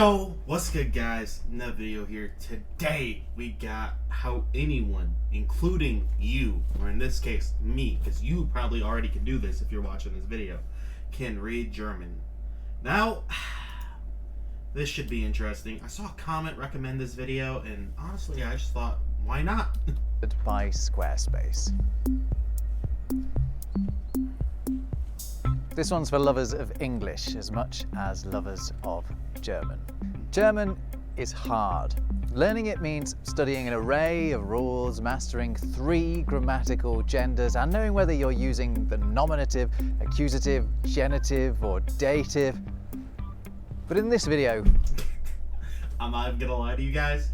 Yo, what's good guys? Another video here. Today we got how anyone, including you, or in this case me, because you probably already can do this if you're watching this video, can read German. Now, this should be interesting. I saw a comment recommend this video and honestly I just thought, why not? By Squarespace. This one's for lovers of English as much as lovers of German. German is hard. Learning it means studying an array of rules, mastering 3 grammatical genders, and knowing whether you're using the nominative, accusative, genitive, or dative. But in this video, I'm not even gonna lie to you guys.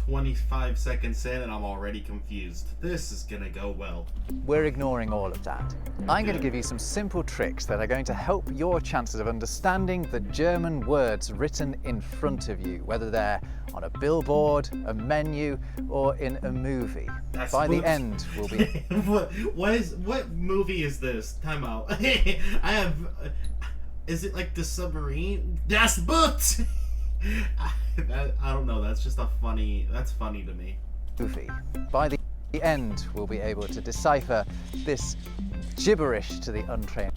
25 seconds in and I'm already confused. This is gonna go well. we're ignoring all of that. I'm going to give you some simple tricks that are going to help your chances of understanding the German words written in front of you, whether they're on a billboard, a menu, or in a movie. By the end, we'll be... What movie is this? Time out. I have... Is it like the submarine? Das Boot! I don't know, that's just that's funny to me. Movie. By the end, we'll be able to decipher this gibberish to the untrained.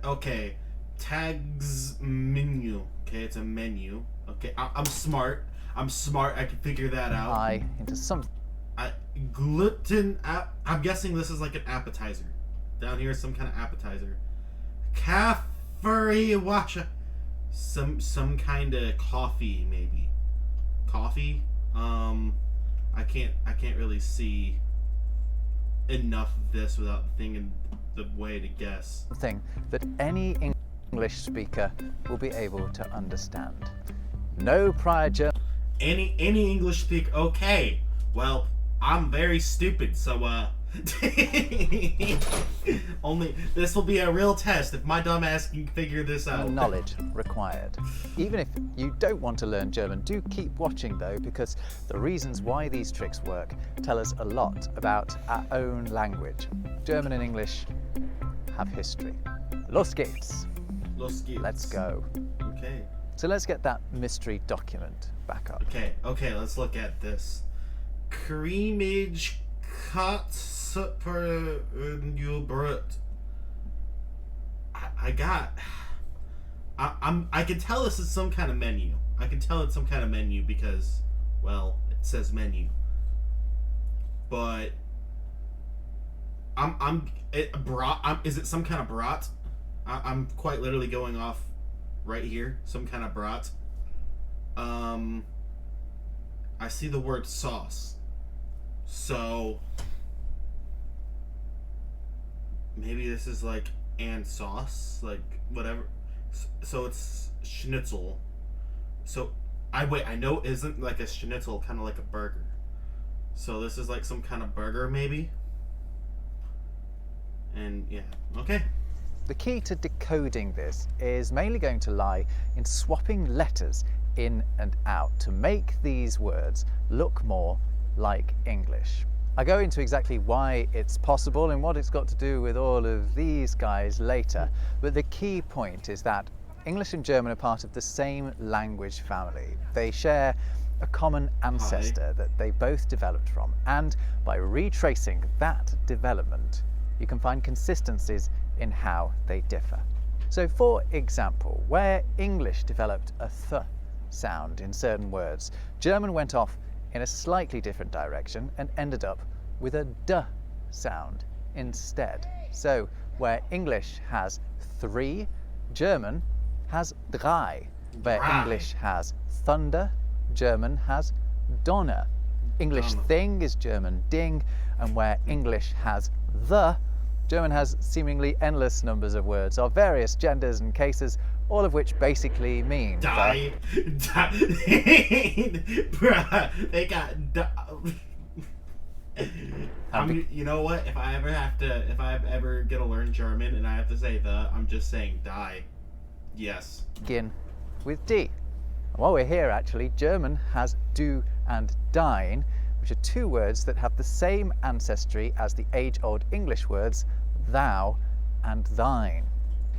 Okay, tags menu. Okay, it's a menu. Okay, I'm smart. I can figure that out. Into something. Gluten. I'm guessing this is like an appetizer. Down here is some kind of appetizer. Kaffee wacha. Some kind of coffee, maybe. Coffee? I can't really see enough of this without thinking the way to guess. Something that any English speaker will be able to understand. No prior German. Any English speaker? Okay. Well, I'm very stupid, so only this will be a real test if my dumb ass can figure this out. Knowledge required. Even if you don't want to learn German, do keep watching though, because the reasons why these tricks work tell us a lot about our own language. German and English have history. Los geht's. Los geht's. Let's go. Okay. So let's get that mystery document back up. Okay, let's look at this. Creamage cut super new bread. I can tell this is some kind of menu. I can tell it's some kind of menu because, well, it says menu. But is it some kind of brat? I'm quite literally going off right here. Some kind of brat. I see the word sauce. So maybe this is like and sauce, like whatever. So it's schnitzel. So I know isn't like a schnitzel kind of like a burger. So this is like some kind of burger maybe. And yeah, okay. The key to decoding this is mainly going to lie in swapping letters in and out to make these words look more like English. I go into exactly why it's possible and what it's got to do with all of these guys later, but the key point is that English and German are part of the same language family. They share a common ancestor that they both developed from, and by retracing that development, you can find consistencies in how they differ. So for example, where English developed a th sound in certain words, German went off in a slightly different direction and ended up with a d sound instead. So where English has 3, German has drei. Where English has thunder, German has Donner. English thing is German ding, and where English has the, German has seemingly endless numbers of words of various genders and cases, all of which basically mean die. Bruh, they got you know what? If I ever get to learn German and I have to say I'm just saying die. Yes. Begin with D. And while we're here, actually, German has du and dein, which are 2 words that have the same ancestry as the age-old English words thou and thine.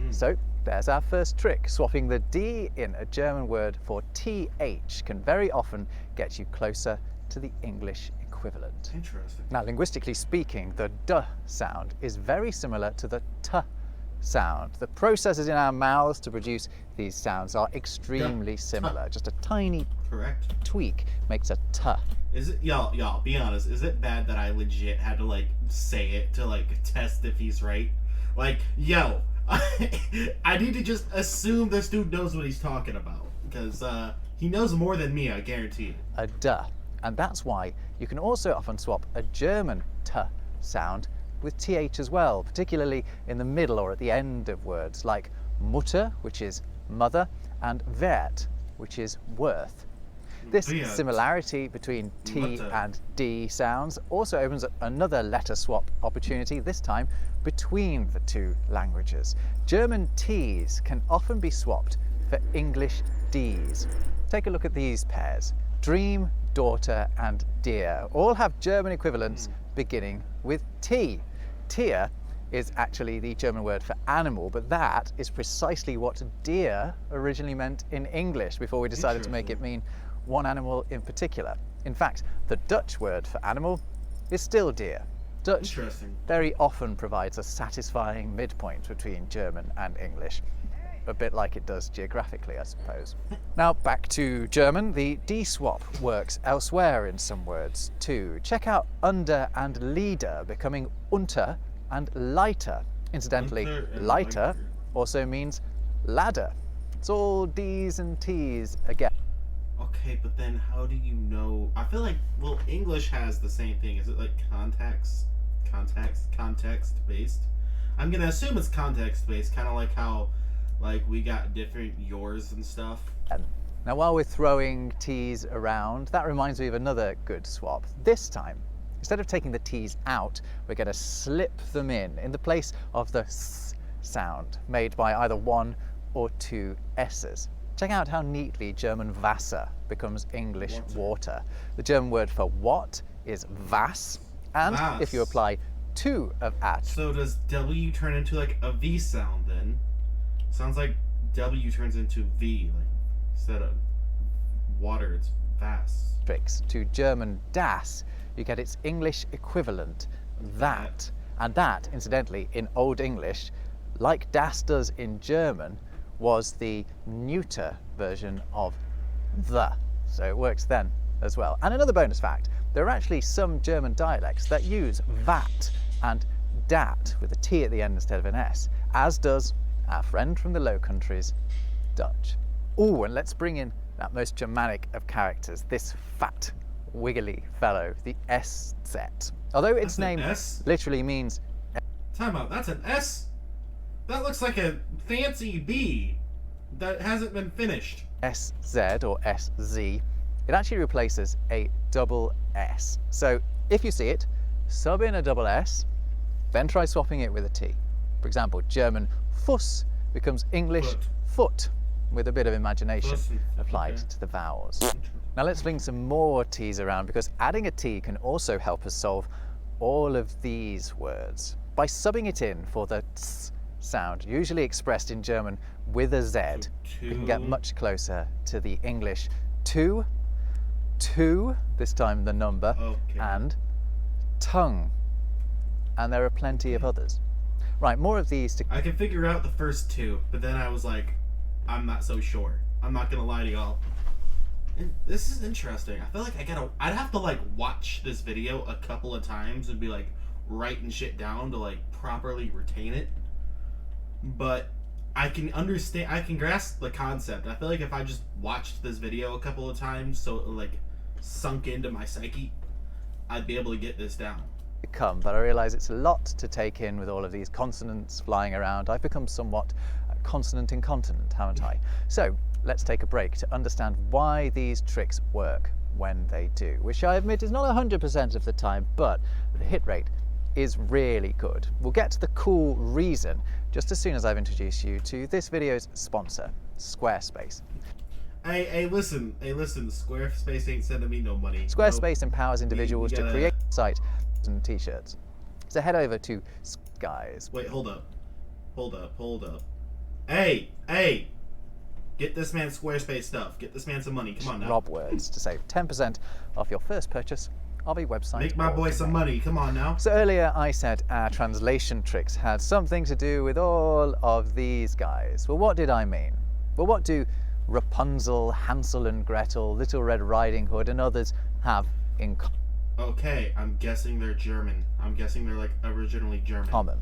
So There's our first trick. Swapping the D in a German word for TH can very often get you closer to the English equivalent. Interesting. Now, linguistically speaking, the D sound is very similar to the T sound. The processes in our mouths to produce these sounds are extremely similar. Just a tiny tweak makes a T. Is it, y'all, be honest, is it bad that I legit had to, like, say it to, like, test if he's right? Like, yo, I need to just assume this dude knows what he's talking about. Because, he knows more than me, I guarantee. A D. And that's why you can also often swap a German T sound with TH as well, particularly in the middle or at the end of words like Mutter, which is mother, and Wert, which is worth. This similarity between T and D sounds also opens up another letter swap opportunity, this time between the two languages. German T's can often be swapped for English D's. Take a look at these pairs. Dream, daughter, and dear all have German equivalents beginning with T. Tier is actually the German word for animal, but that is precisely what deer originally meant in English before we decided to make it mean one animal in particular. In fact, the Dutch word for animal is still deer. Dutch very often provides a satisfying midpoint between German and English, a bit like it does geographically, I suppose. Now back to German. The D swap works elsewhere in some words too. Check out under and Lieder becoming unter and Leiter. Incidentally, Leiter also means ladder. It's all D's and T's again. Okay, but then how do you know? I feel like, well, English has the same thing. Is it like context-based? I'm gonna assume it's context-based, kind of like how, like, we got different yours and stuff. Now, while we're throwing T's around, that reminds me of another good swap. This time, instead of taking the T's out, we're going to slip them in the place of the S sound, made by either one or two S's. Check out how neatly German Wasser becomes English water. The German word for what is was, and if you apply two of at. So does W turn into like a V sound then? Sounds like W turns into V, like instead of water, it's was. To German das, you get its English equivalent, that. And that, incidentally, in Old English, like das does in German, was the neuter version of the. So it works then as well. And another bonus fact, there are actually some German dialects that use that and dat with a T at the end instead of an S, as does our friend from the Low Countries, Dutch. Oh, and let's bring in that most Germanic of characters, this fat, wiggly fellow, the SZ. Although its name literally means... Time out, that's an S? That looks like a fancy B that hasn't been finished. SZ or SZ, it actually replaces a double S. So if you see it, sub in a double S, then try swapping it with a T. For example, German Fuss becomes English foot, with a bit of imagination applied to the vowels. Now let's fling some more T's around, because adding a T can also help us solve all of these words. By subbing it in for the ts sound, usually expressed in German with a Z, we can get much closer to the English two, this time the number, and tongue. And there are plenty of others. Right, more of these to... I can figure out the first two, but then I was like, I'm not so sure. I'm not gonna lie to y'all. And this is interesting. I feel like I'd have to like watch this video a couple of times and be like writing shit down to like properly retain it. But I can understand, I can grasp the concept. I feel like if I just watched this video a couple of times so it like sunk into my psyche, I'd be able to get this down. But I realise it's a lot to take in with all of these consonants flying around. I've become somewhat consonant incontinent, haven't I? So let's take a break to understand why these tricks work when they do, which I admit is not 100% of the time, but the hit rate is really good. We'll get to the cool reason just as soon as I've introduced you to this video's sponsor, Squarespace. Hey, listen, Squarespace ain't sending me no money. Squarespace empowers individuals to create a site and t-shirts. So head over to guys. Wait, hold up. Hey, get this man Squarespace stuff. Get this man some money. Come on now. Rob words to save 10% off your first purchase of a website. Make my boy some money. Come on now. So earlier I said our translation tricks had something to do with all of these guys. Well, what did I mean? Well, what do Rapunzel, Hansel and Gretel, Little Red Riding Hood and others have in Okay, I'm guessing they're German. I'm guessing they're like originally German. common?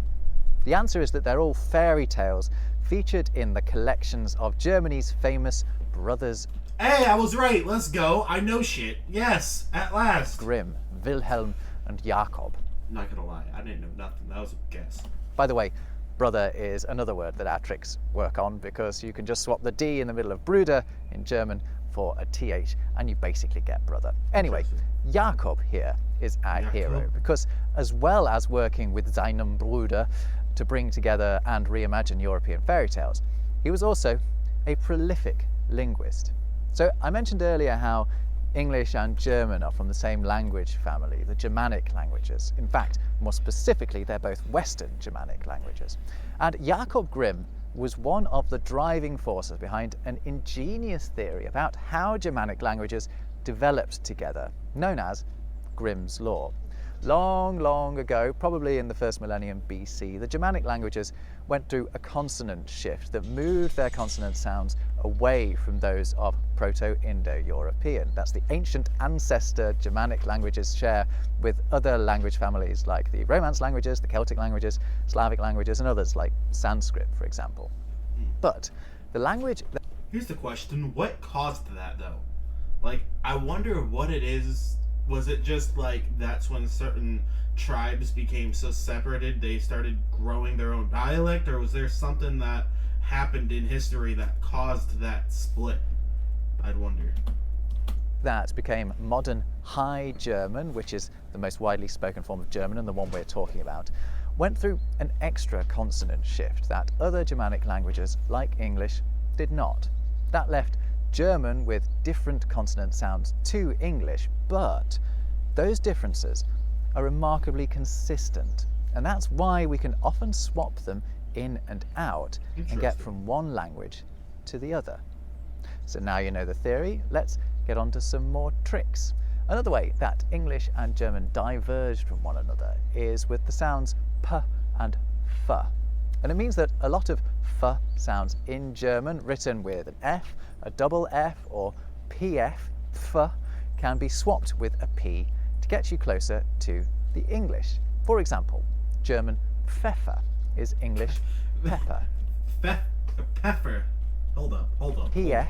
The answer is that they're all fairy tales featured in the collections of Germany's famous brothers Hey, I was right. Let's go. I know shit. Yes, at last. Grimm, Wilhelm and Jakob. Not gonna lie, I didn't know nothing. That was a guess. By the way, brother is another word that our tricks work on because you can just swap the D in the middle of Bruder in German for a TH and you basically get brother. Anyway, Jakob here is our hero because as well as working with seinem Bruder to bring together and reimagine European fairy tales, he was also a prolific linguist. So I mentioned earlier how English and German are from the same language family, the Germanic languages. In fact, more specifically, they're both Western Germanic languages. And Jakob Grimm was one of the driving forces behind an ingenious theory about how Germanic languages developed together, known as Grimm's Law. Long, long ago, probably in the first millennium BC, the Germanic languages went through a consonant shift that moved their consonant sounds away from those of Proto-Indo-European. That's the ancient ancestor Germanic languages share with other language families like the Romance languages, the Celtic languages, Slavic languages, and others like Sanskrit, for example. But the language... Here's the question. What caused that, though? Like, I wonder what it is. Was it just like that's when certain tribes became so separated they started growing their own dialect, or was there something that happened in history that caused that split? I'd wonder. That became modern High German, which is the most widely spoken form of German and the one we're talking about, went through an extra consonant shift that other Germanic languages, like English, did not. That left German with different consonant sounds to English, but those differences are remarkably consistent, and that's why we can often swap them in and out and get from one language to the other. So now you know the theory, let's get on to some more tricks. Another way that English and German diverged from one another is with the sounds p and f. And it means that a lot of f sounds in German written with an F, a double F, or PF, f, can be swapped with a P to get you closer to the English. For example, German Pfeffer is English pepper. Pfeffer. Hold up. PF,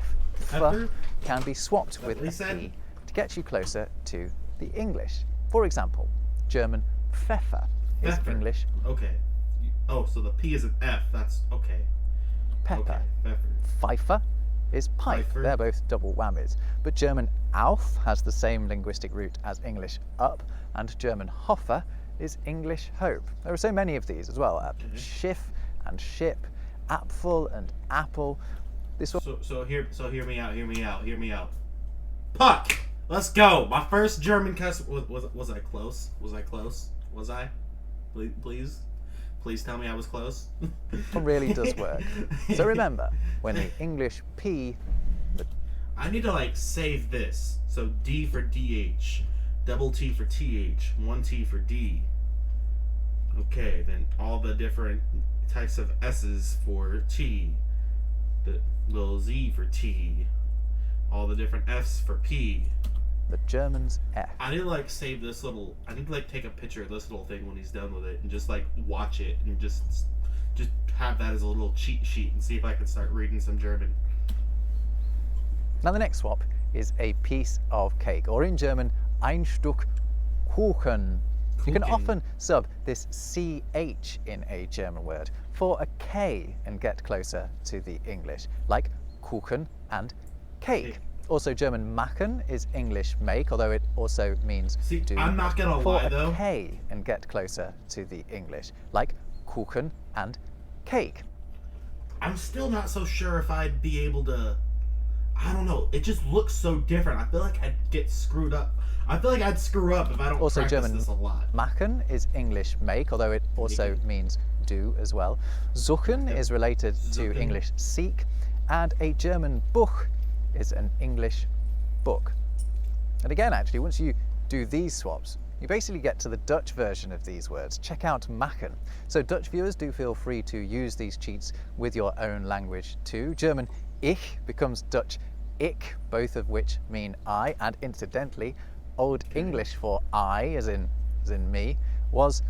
Pepper? f, can be swapped with a P to get you closer to the English. For example, German Pfeffer is Pfeffer. English Okay. Oh, so the P is an F. That's okay. pepper. Okay, Pfeffer. Pfeifer is pipe. Pfeifer. They're both double whammies. But German auf has the same linguistic root as English up, and German Hoffe is English hope. There are so many of these as well. Schiff and ship, Apfel and apple. This one. So hear me out. Puck. Let's go. My first German cuss. Was I close? Was I? Please tell me I was close. One really does work. So remember, when the English P... I need to like save this. So D for DH, double T for TH, one T for D. Okay, then all the different types of S's for T, the little Z for T, all the different F's for P. The German's F. I need to like save this little. I need to like take a picture of this little thing when he's done with it, and just like watch it, and just have that as a little cheat sheet, and see if I can start reading some German. Now the next swap is a piece of cake, or in German, ein Stück Kuchen. You can often sub this CH in a German word for a K and get closer to the English, like Kuchen and cake. Also, German machen is English make, although it also means See, do. I'm not gonna for lie a though. K and get closer to the English, like Kuchen and cake. I'm still not so sure if I'd be able to. I don't know. It just looks so different. I feel like I'd get screwed up. I feel like I'd screw up if I don't Also, practice German this a lot. machen is English make, although it also means do as well. Suchen is related to English seek, and a German Buch is an English book. And again, actually, once you do these swaps, you basically get to the Dutch version of these words. Check out Machen. So Dutch viewers, do feel free to use these cheats with your own language too. German Ich becomes Dutch Ik, both of which mean I, and incidentally, Old English for I, as in me, was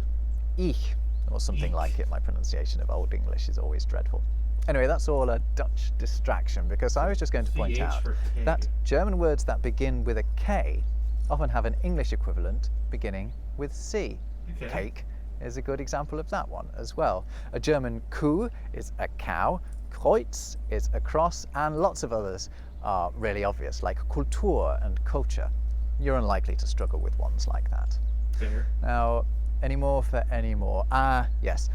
Ich, or something like it. My pronunciation of Old English is always dreadful. Anyway, that's all a Dutch distraction, because I was just going to point out that German words that begin with a K often have an English equivalent beginning with C. Okay. Cake is a good example of that one as well. A German Kuh is a cow, Kreuz is a cross, and lots of others are really obvious, like Kultur and culture. You're unlikely to struggle with ones like that. Fair. Now, any more for any more? Yes.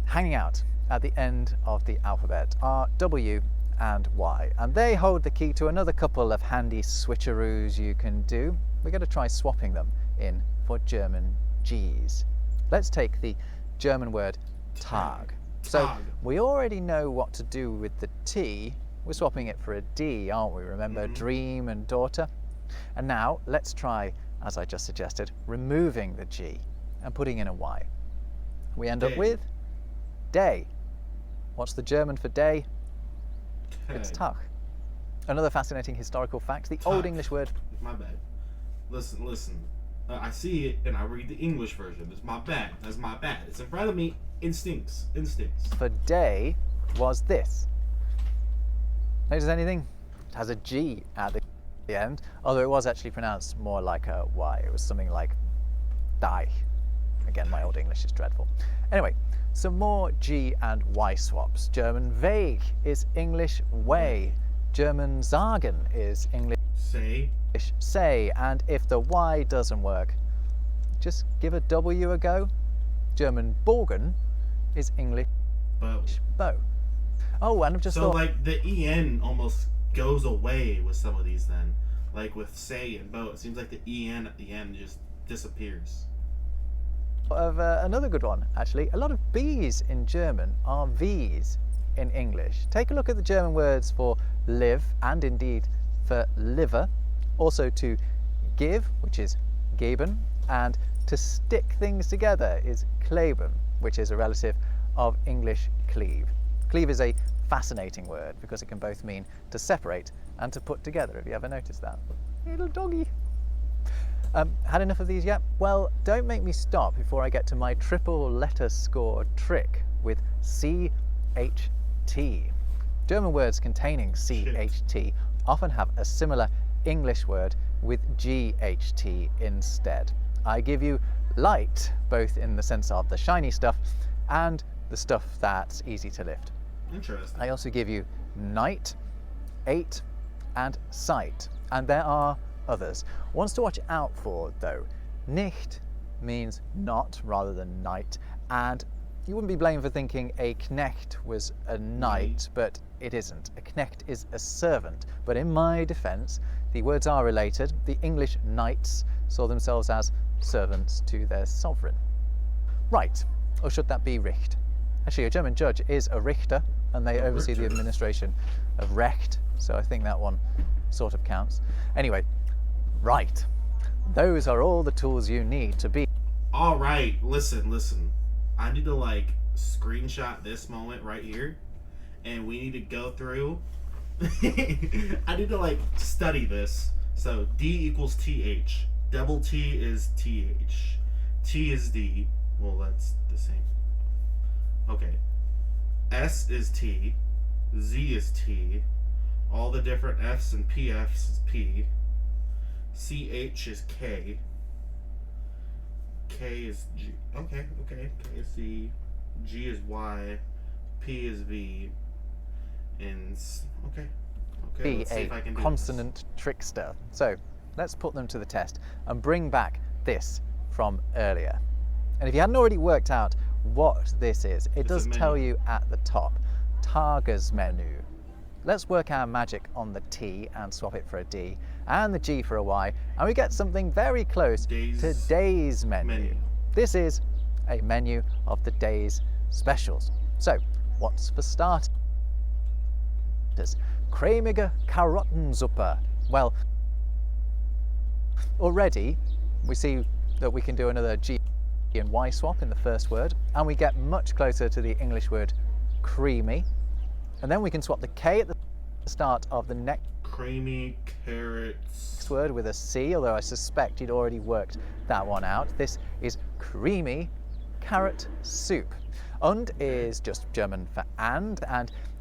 Hanging out at the end of the alphabet are W and Y, and they hold the key to another couple of handy switcheroos you can do. We're going to try swapping them in for German G's. Let's take the German word Tag. So we already know what to do with the T. We're swapping it for a D, aren't we? Remember, dream and daughter? And now let's try, as I just suggested, removing the G and putting in a Y. We end up with day. What's the German for day? It's Tag. Another fascinating historical fact, the Old English word... My bad. Listen. I see it and I read the English version. It's my bad. That's my bad. It's in front of me. Instincts. For day was this. Notice anything? It has a G at the end, although it was actually pronounced more like a Y. It was something like die. Again, my Old English is dreadful. Anyway, some more G and Y swaps. German Weg is English way. German sagen is English say, and if the Y doesn't work, just give a W a go. German Bogen is English bow. Oh, and I've just thought... So, like, the EN almost goes away with some of these then. Like with say and bow, it seems like the EN at the end just disappears. Of another good one, actually. A lot of B's in German are V's in English. Take a look at the German words for live, and indeed for liver. Also to give, which is geben, and to stick things together is kleben, which is a relative of English cleave. Cleave is a fascinating word because it can both mean to separate and to put together. Have you ever noticed that? Little doggy. Had enough of these yet? Well, don't make me stop before I get to my triple letter score trick with CHT. German words containing CHT often have a similar English word with GHT instead. I give you light, both in the sense of the shiny stuff and the stuff that's easy to lift. Interesting. I also give you night, 8, and sight, and there are others. Ones to watch out for, though. Nicht means not rather than night, and you wouldn't be blamed for thinking a knecht was a knight, but it isn't. A knecht is a servant, but in my defence, the words are related. The English knights saw themselves as servants to their sovereign. Right, or should that be Richt? Actually, a German judge is a Richter, and they oversee the administration of Recht, so I think that one sort of counts. Anyway, right. Those are all the tools you need to be... All right, listen. I need to, like, screenshot this moment right here, and we need to go through... I need to, like, study this. So, D equals TH. Double T is TH. T is D. Well, that's the same. Okay. S is T. Z is T. All the different F's and PF's is P. CH is K. K is G. Okay. K is C. G is Y. P is V. And okay. Let's see if I can do consonant this. Trickster. So let's put them to the test and bring back this from earlier. And if you hadn't already worked out what this is, it does tell you at the top. Tagesmenü. Let's work our magic on the T and swap it for a D, and the G for a Y, and we get something very close to day's menu. This is a menu of the day's specials. So, what's for starters? Cremige Karottensuppe. Well, already we see that we can do another G and Y swap in the first word, and we get much closer to the English word creamy. And then we can swap the K at the start of the next Creamy carrots. word with a C, although I suspect you'd already worked that one out. This is creamy carrot soup. Und is just German for and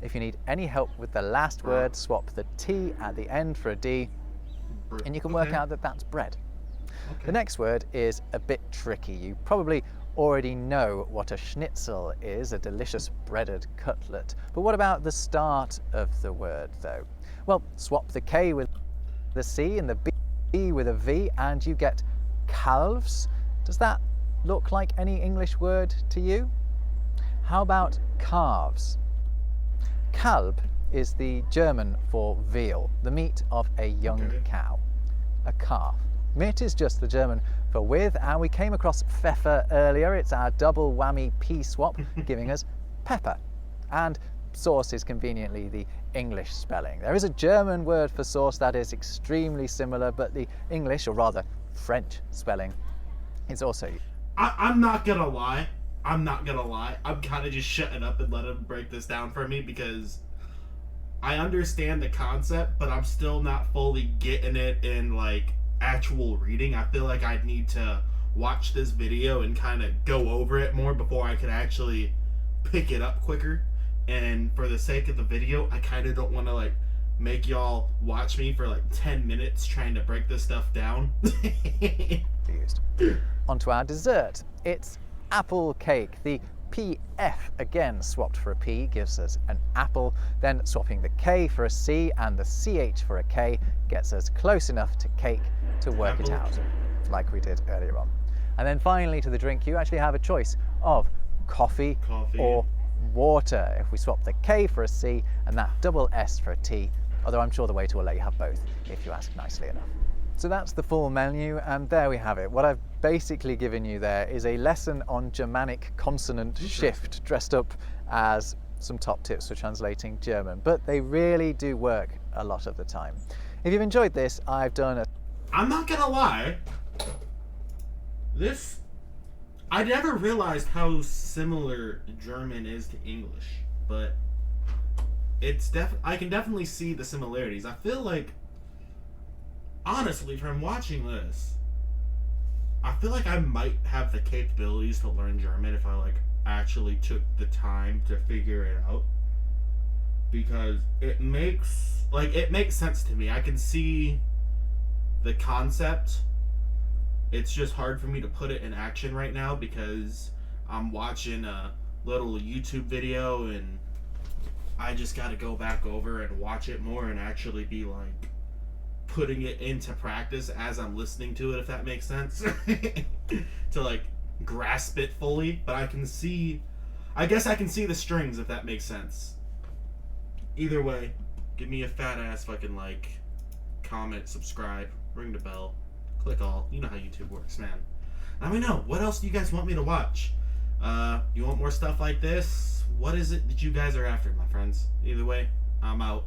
if you need any help with the last word, swap the T at the end for a D, and you can work out that that's bread. Okay. The next word is a bit tricky. You probably already know what a schnitzel is, a delicious breaded cutlet. But what about the start of the word, though? Well, swap the K with the C and the B with a V, and you get calves. Does that look like any English word to you? How about calves? Kalb is the German for veal, the meat of a young cow. A calf. Mit is just the German for with, and we came across Pfeffer earlier. It's our double whammy P swap, giving us pepper. And sauce is conveniently the English spelling. There is a German word for sauce that is extremely similar, but the English, or rather French spelling, is also... I'm not gonna lie. I'm kind of just shutting up and letting him break this down for me because I understand the concept, but I'm still not fully getting it in like actual reading. I feel like I'd need to watch this video and kind of go over it more before I could actually pick it up quicker. And for the sake of the video, I kind of don't want to like make y'all watch me for like 10 minutes trying to break this stuff down. On to our dessert. It's apple cake. The PF again swapped for a P gives us an apple, then swapping the K for a C and the CH for a K gets us close enough to cake to work it out, like we did earlier on. And then finally to the drink, you actually have a choice of coffee. Or water. If we swap the K for a C and that double S for a T, although I'm sure the waiter will let you have both if you ask nicely enough. So that's the full menu, and there we have it. What I've basically given you there is a lesson on Germanic consonant shift, dressed up as some top tips for translating German, but they really do work a lot of the time. If you've enjoyed this, I've done a... I'm not gonna lie, I never realized how similar German is to English, but I can definitely see the similarities. I feel like, honestly, from watching this, I feel like I might have the capabilities to learn German if I like actually took the time to figure it out, because it makes sense to me. I can see the concept. It's just hard for me to put it in action right now because I'm watching a little YouTube video and I just got to go back over and watch it more and actually be like putting it into practice as I'm listening to it, if that makes sense. To like grasp it fully, but I guess I can see the strings, if that makes sense. Either way, give me a fat ass fucking like, comment, subscribe, ring the bell, click all. You know how YouTube works, man. Let me know, what else do you guys want me to watch? You want more stuff like this? What is it that you guys are after, my friends? Either way, I'm out.